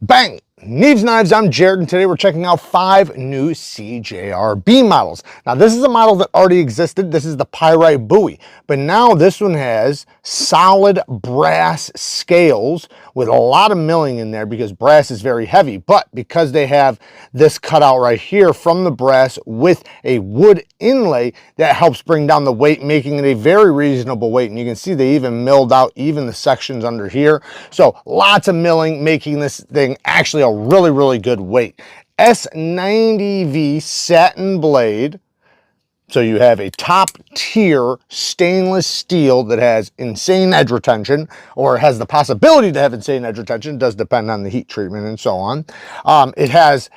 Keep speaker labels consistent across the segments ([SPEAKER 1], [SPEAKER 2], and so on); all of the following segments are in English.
[SPEAKER 1] Bang! Neeves Knives, I'm Jared, and today we're checking out 5 new CJRB models. Now, this is a model that already existed. This is the Pyrite buoy, but now this one has solid brass scales with a lot of milling in there because brass is very heavy, but because they have this cutout right here from the brass with a wood inlay, that helps bring down the weight, making it a very reasonable weight. And you can see they even milled out even the sections under here. So lots of milling, making this thing actually a really good weight. S90V satin blade. So you have a top tier stainless steel that has insane edge retention, or has the possibility to have insane edge retention. It does depend on the heat treatment and so on. It has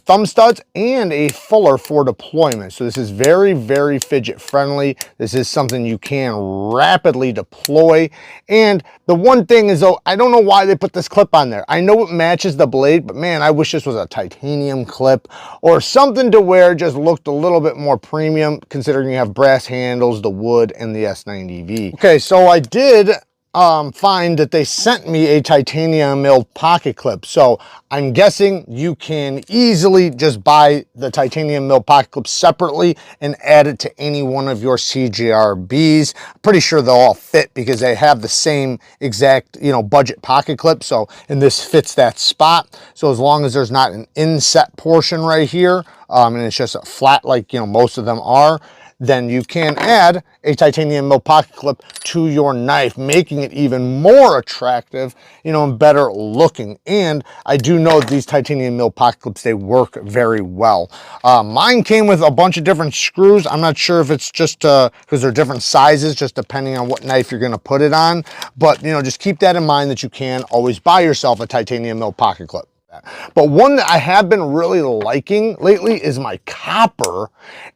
[SPEAKER 1] thumb studs and a fuller for deployment. So this is very fidget friendly. This is something you can rapidly deploy. And the one thing is, though, I don't know why they put this clip on there. I know it matches the blade, but man, I wish this was a titanium clip or something to where it just looked a little bit more premium, considering you have brass handles, the wood, and the S90V. Okay, so I did find that they sent me a titanium milled pocket clip. So I'm guessing you can easily just buy the titanium milled pocket clip separately and add it to any one of your CJRBs. Pretty sure they'll all fit because they have the same exact, budget pocket clip. So, and this fits that spot. So as long as there's not an inset portion right here, and it's just a flat like, most of them are, then you can add a titanium milled pocket clip to your knife, making it even more attractive, and better looking. And I do know these titanium milled pocket clips, they work very well. Mine came with a bunch of different screws. I'm not sure if it's just because they're different sizes, just depending on what knife you're gonna put it on. But, just keep that in mind that you can always buy yourself a titanium milled pocket clip. But one that I have been really liking lately is my copper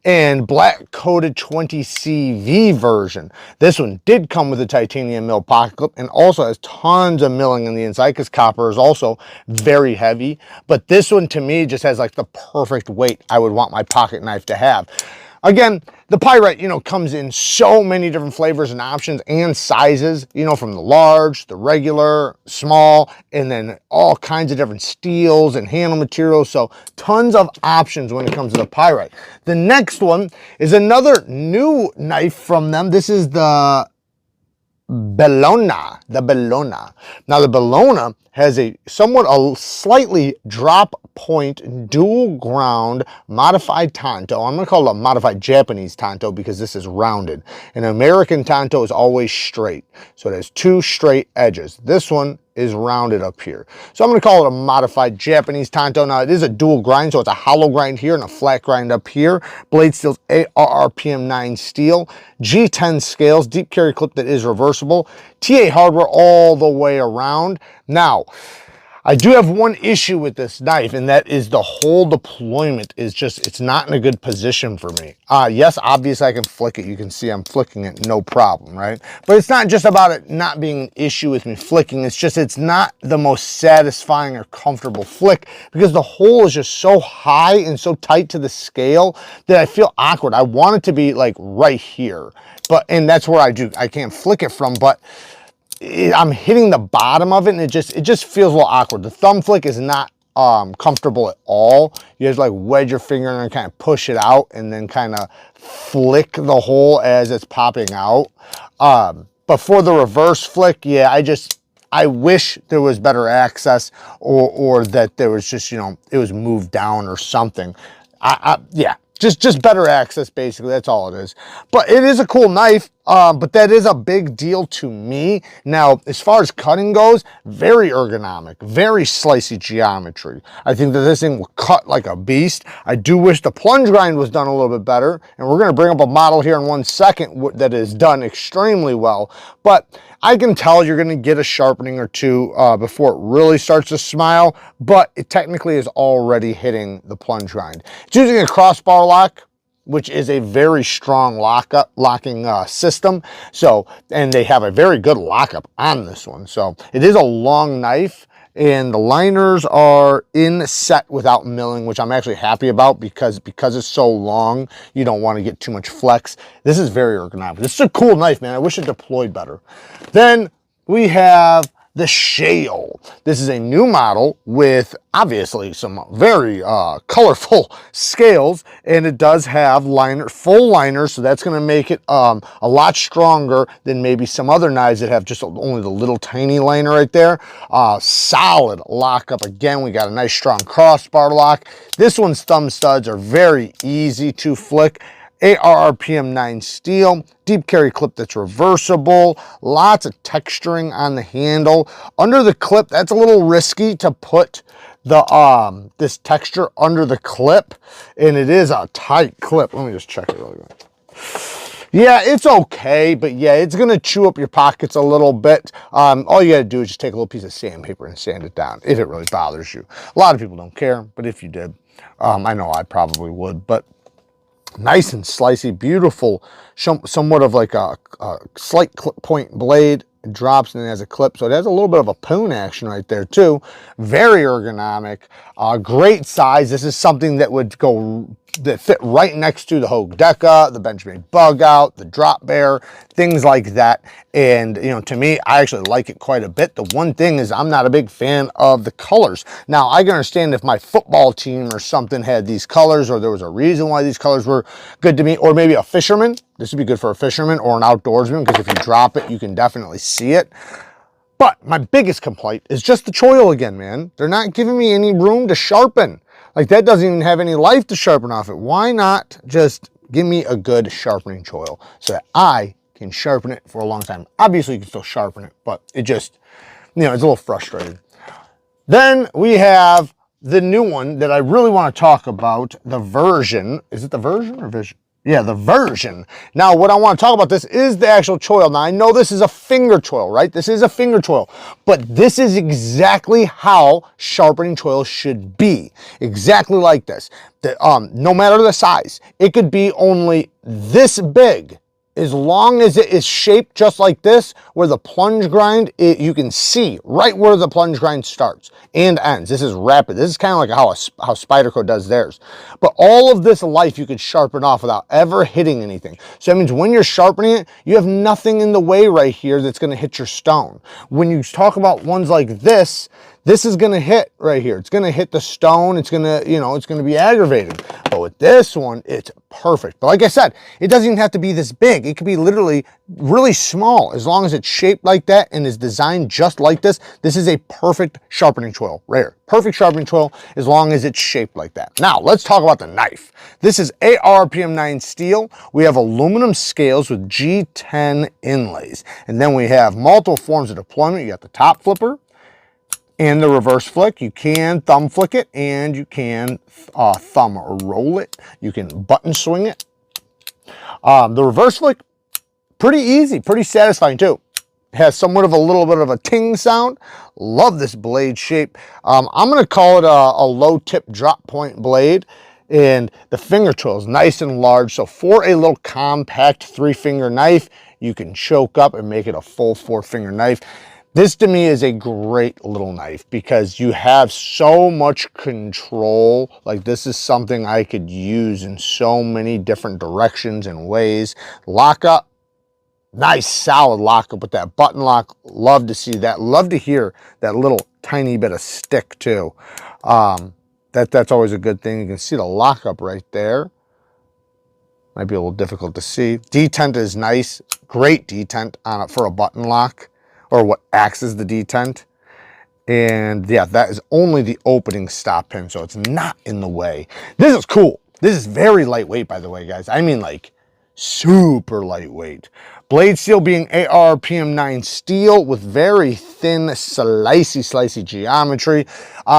[SPEAKER 1] and black coated 20CV version. This one did come with a titanium milled pocket clip and also has tons of milling in the inside because copper is also very heavy. But this one to me just has like the perfect weight I would want my pocket knife to have. Again, the Pyrite, comes in so many different flavors and options and sizes, from the large, the regular, small, and then all kinds of different steels and handle materials. So tons of options when it comes to the Pyrite. The next one is another new knife from them. This is the Balona, Now the Balona has a slightly drop point dual ground modified tanto. I'm going to call it a modified Japanese tanto because this is rounded. An American tanto is always straight. So it has 2 straight edges. This one is rounded up here. So I'm going to call it a modified Japanese tanto. Now it is a dual grind, so it's a hollow grind here and a flat grind up here. Blade steel's ARRPM 9 steel, G10 scales, deep carry clip that is reversible, TA hardware all the way around. Now, I do have one issue with this knife, and that is the whole deployment is just, it's not in a good position for me. Yes, obviously I can flick it. You can see I'm flicking it, no problem, right? But it's not just about it not being an issue with me flicking. It's just, it's not the most satisfying or comfortable flick because the hole is just so high and so tight to the scale that I feel awkward. I want it to be like right here, and that's where I can't flick it from, but I'm hitting the bottom of it and it just feels a little awkward. The thumb flick is not comfortable at all. You just like wedge your finger in and kind of push it out and then kind of flick the hole as it's popping out. But for the reverse flick, yeah, I wish there was better access or that there was just, it was moved down or something. Yeah. Just better access, basically. That's all it is. But it is a cool knife, but that is a big deal to me. Now, as far as cutting goes, very ergonomic, very slicey geometry. I think that this thing will cut like a beast. I do wish the plunge grind was done a little bit better, and we're going to bring up a model here in 1 second that is done extremely well. But I can tell you're going to get a sharpening or two before it really starts to smile, but it technically is already hitting the plunge grind. It's using a crossbar lock, which is a very strong locking system. So, and they have a very good lockup on this one. So it is a long knife. And the liners are in set without milling, which I'm actually happy about because it's so long, you don't want to get too much flex. This is very ergonomic. This is a cool knife, man. I wish it deployed better. Then we have the Shale. This is a new model with obviously some very colorful scales, and it does have full liner, so that's going to make it a lot stronger than maybe some other knives that have just only the little tiny liner right there. Solid lockup. Again, we got a nice strong crossbar lock. This one's thumb studs are very easy to flick. ARRPM 9 steel, deep carry clip that's reversible, lots of texturing on the handle. Under the clip, that's a little risky to put the this texture under the clip, and it is a tight clip. Let me just check it really quick. Yeah, it's okay, but yeah, it's gonna chew up your pockets a little bit. All you gotta do is just take a little piece of sandpaper and sand it down if it really bothers you. A lot of people don't care, but if you did, I know I probably would, but nice and slicey, beautiful, somewhat of like a slight clip point blade. It drops and it has a clip, so it has a little bit of a poon action right there too. Very ergonomic, great size. This is something that would fit right next to the Hogue Deca, the Benchmade Bug Out, the Drop Bear, things like that. And you know, to me, I actually like it quite a bit. The one thing is I'm not a big fan of the colors. Now, I can understand if my football team or something had these colors, or there was a reason why these colors were good to me, or maybe a fisherman. This would be good for a fisherman or an outdoorsman, because if you drop it, you can definitely see it. But my biggest complaint is just the choil again, man. They're not giving me any room to sharpen. Like, that doesn't even have any life to sharpen off it. Why not just give me a good sharpening choil so that I can sharpen it for a long time? Obviously, you can still sharpen it, but it just, you know, it's a little frustrating. Then we have the new one that I really want to talk about, the version. Is it the version or vision? Yeah, the version. Now, what I want to talk about this is the actual choil. Now, I know this is a finger choil, right? This is a finger choil, but this is exactly how sharpening choils should be. Exactly like this. No matter the size, it could be only this big. As long as it is shaped just like this, where the plunge grind, you can see right where the plunge grind starts and ends. This is rapid. This is kind of like how Spyderco does theirs. But all of this life you could sharpen off without ever hitting anything. So that means when you're sharpening it, you have nothing in the way right here that's going to hit your stone. When you talk about ones like this is going to hit right here. It's going to hit the stone. It's going to, you know, it's going to be aggravating. But with this one, it's perfect. But like I said, it doesn't even have to be this big. It could be literally really small. As long as it's shaped like that and is designed just like this, this is a perfect sharpening choil right here. Perfect sharpening choil as long as it's shaped like that. Now, let's talk about the knife. This is ARRPM 9 steel. We have aluminum scales with G10 inlays. And then we have multiple forms of deployment. You got the top flipper and the reverse flick. You can thumb flick it, and you can thumb roll it. You can button swing it. The reverse flick, pretty easy, pretty satisfying too. Has somewhat of a little bit of a ting sound. Love this blade shape. I'm going to call it a low tip drop point blade. And the finger choil is nice and large. So for a little compact 3-finger knife, you can choke up and make it a full 4-finger knife. This to me is a great little knife because you have so much control. Like, this is something I could use in so many different directions and ways. Lockup, nice solid lockup with that button lock. Love to see that. Love to hear that little tiny bit of stick too. That's always a good thing. You can see the lockup right there. Might be a little difficult to see. Detent is nice. Great detent on it for a button lock, or what acts as the detent. And yeah, that is only the opening stop pin, so it's not in the way. This is cool. This is very lightweight, by the way, guys. I mean, like, super lightweight. Blade steel being ARRPM 9 steel with very thin, slicey geometry.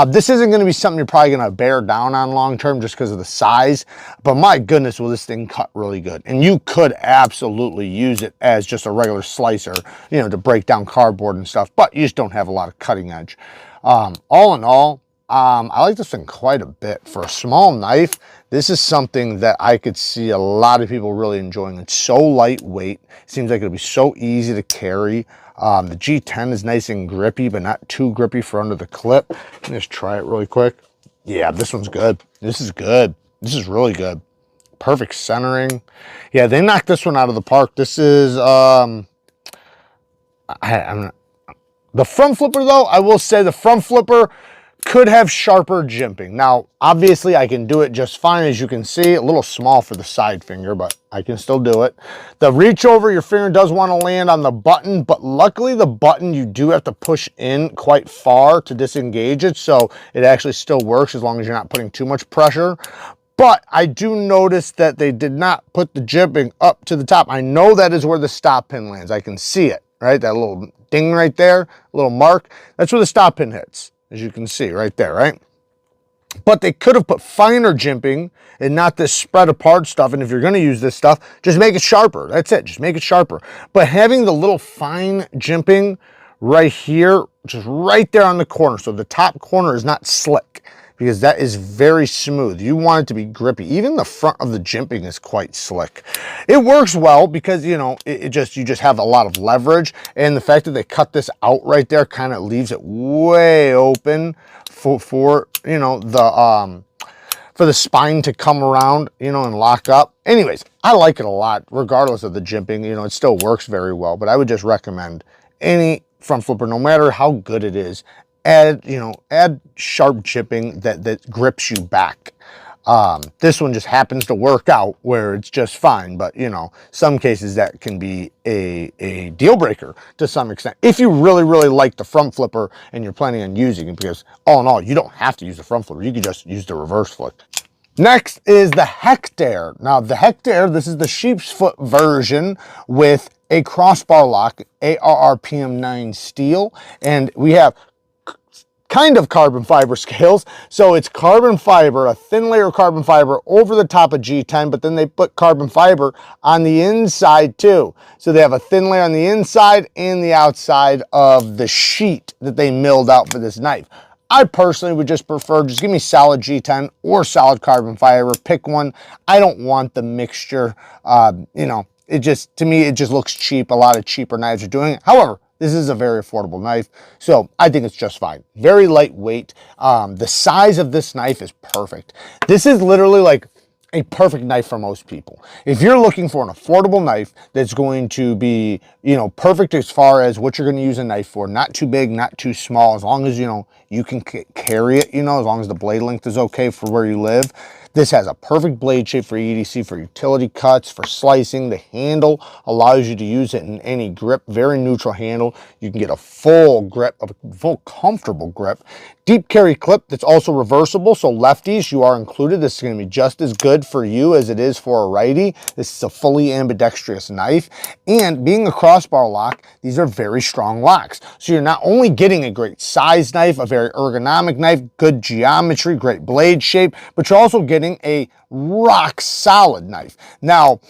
[SPEAKER 1] This isn't going to be something you're probably going to bear down on long term just because of the size. But my goodness, will this thing cut really good. And you could absolutely use it as just a regular slicer, you know, to break down cardboard and stuff. But you just don't have a lot of cutting edge. All in all, I like this thing quite a bit. For a small knife, this is something that I could see a lot of people really enjoying. It's so lightweight. Seems like it'll be so easy to carry. The G10 is nice and grippy, but not too grippy for under the clip. Let me just try it really quick. Yeah, this one's good. This is good. This is really good. Perfect centering. Yeah, they knocked this one out of the park. This is, I'm The front flipper though, I will say the front flipper could have sharper jimping. Now, obviously I can do it just fine. As you can see, a little small for the side finger, but I can still do it. The reach over, your finger does want to land on the button, but luckily the button, you do have to push in quite far to disengage it. So it actually still works as long as you're not putting too much pressure. But I do notice that they did not put the jimping up to the top. I know that is where the stop pin lands. I can see it, right? That little ding right there, little mark. That's where the stop pin hits, as you can see right there, right? But they could have put finer jimping and not this spread apart stuff. And if you're going to use this stuff, just make it sharper. That's it. Just make it sharper. But having the little fine jimping right here, just right there on the corner, so the top corner is not slick, because that is very smooth. You want it to be grippy. Even the front of the jimping is quite slick. It works well because, you know, you just have a lot of leverage, and the fact that they cut this out right there kind of leaves it way open for you know, for the spine to come around, you know, and lock up. Anyways, I like it a lot, regardless of the jimping. You know, it still works very well, but I would just recommend any front flipper, no matter how good it is, add sharp jimping that grips you back. This one just happens to work out where it's just fine, but you know, some cases that can be a deal breaker to some extent if you really like the front flipper and you're planning on using it, because all in all, you don't have to use the front flipper. You could just use the reverse flip. Next is the Hectare. Now the Hectare, this is the sheep's foot version with a crossbar lock, AURORA PM9 steel, and we have kind of carbon fiber scales. So it's carbon fiber, a thin layer of carbon fiber over the top of G10, but then they put carbon fiber on the inside too. So they have a thin layer on the inside and the outside of the sheet that they milled out for this knife. I personally would just prefer, just give me solid G10 or solid carbon fiber, pick one. I don't want the mixture. You know, it just, to me, it just looks cheap. A lot of cheaper knives are doing it. However, this is a very affordable knife, so I think it's just fine. Very lightweight. The size of this knife is perfect. This is literally like a perfect knife for most people. If you're looking for an affordable knife that's going to be, you know, perfect as far as what you're going to use a knife for, not too big, not too small, as long as, you know, you can carry it, you know, as long as the blade length is okay for where you live. This has a perfect blade shape for EDC, for utility cuts, for slicing. The handle allows you to use it in any grip, very neutral handle. You can get a full grip, a full comfortable grip. Deep carry clip that's also reversible, so lefties, you are included. This is going to be just as good for you as it is for a righty. This is a fully ambidextrous knife, and being a crossbar lock, these are very strong locks. So you're not only getting a great size knife, a very ergonomic knife, good geometry, great blade shape, but you're also getting a rock solid knife. Now,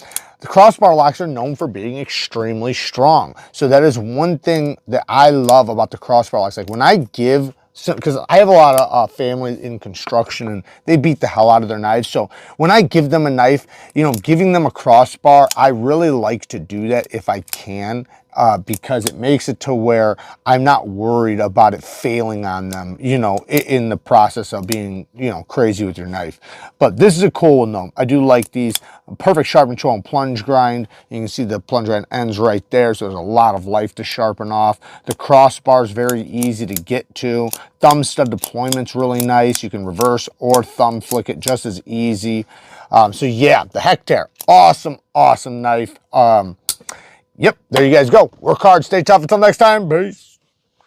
[SPEAKER 1] the crossbar locks are known for being extremely strong. So that is one thing that I love about the crossbar locks. Like when I give, because I have a lot of family in construction and they beat the hell out of their knives. So when I give them a knife, you know, giving them a crossbar, I really like to do that if I can. Because it makes it to where I'm not worried about it failing on them, you know, in the process of being, you know, crazy with your knife. But this is a cool one though. I do like these. Perfect sharp control and plunge grind. You can see the plunge grind ends right there, so there's a lot of life to sharpen off. The crossbar is very easy to get to. Thumb stud deployment's really nice. You can reverse or thumb flick it just as easy. So yeah, the Hectare, awesome knife. Yep, there you guys go. Work hard, stay tough. Until next time, peace.